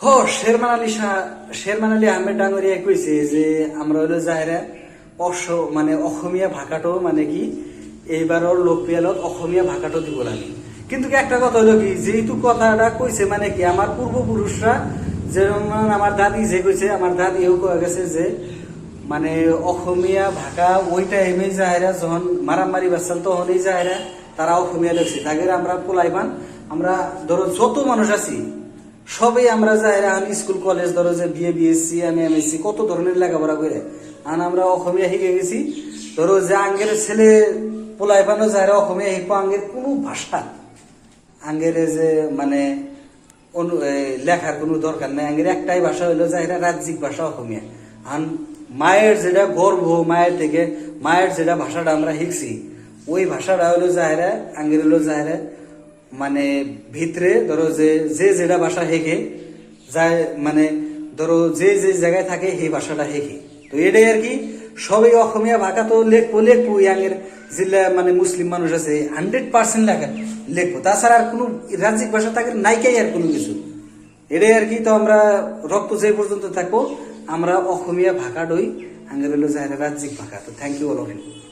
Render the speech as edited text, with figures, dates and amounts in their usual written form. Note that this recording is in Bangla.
হো শেরমান আলী আহমেদ ডাঙরিয়া কইছে যে আমরা হলো যাহেরা মানে অসমীয়া ভাষাটো মানে কি এইবাৰৰ লোকপিয়ালত অসমীয়া ভাষাটো দিব লাগে। কিন্তু কি একটা কথা হলো কি যেহেতু কথাটা কইছে মানে কি আমার পূর্বপুরুষরা যেমন আমার দাদি যে কইছে, আমার দাদিও কয়ে গেছে যে মানে অসমীয়া ভাষা ওই টাইমে যাহেরা যখন মারামারি বাচ্চাল তখনই যাহেরা তারা অসমীয়া লেখছে। তাকে আমরা পোলাইবান আমরা ধরো যত মানুষ আছি সবই আমরা যাহেরা স্কুল কলেজ ধরো যে বিএসসি এমএসসি কত ধরনের লেখাপড়া করে আমরা অসমীয়া শিখে গেছি। ধরো যে আঙ্গের ছেলে পোলাইবানও যাহেরা অসমীয়া শিখবো আঙ্গের কোনো ভাষা আঙ্গের যে মানে লেখার কোনো দরকার নেই। আঙ্গের একটাই ভাষা হইলো যাহেরা রাজ্যিক ভাষা অসমীয়া। মায়ের যেটা গর্ব, মায়ের থেকে মায়ের যেটা ভাষাটা আমরা শিখছি ওই ভাষাটা হলো যাহেরা আঙ্গের হলো যাহেরা মানে ভিতরে ধরো যে যেটা ভাষা হেঁকে যায় মানে ধরো যে জায়গায় থাকে সেই ভাষাটা হেঁকে। তো এটাই আর কি সবই অসমীয়া ভাষা তো লেখবো ইয়াঙ্গের জিল্লা মানে মুসলিম মানুষ আছে 100% লেখবো, তাছাড়া আর কোনো রাজ্যিক ভাষা থাকে নাইকাই আর কোনো কিছু। এটাই আর কি। তো আমরা রক্ত যে পর্যন্ত থাকবো আমরা অসমীয়া ভাষাটাই আঙ্গের হলো যাহেরা রাজ্যিক ভাষা। তো thank you all of you.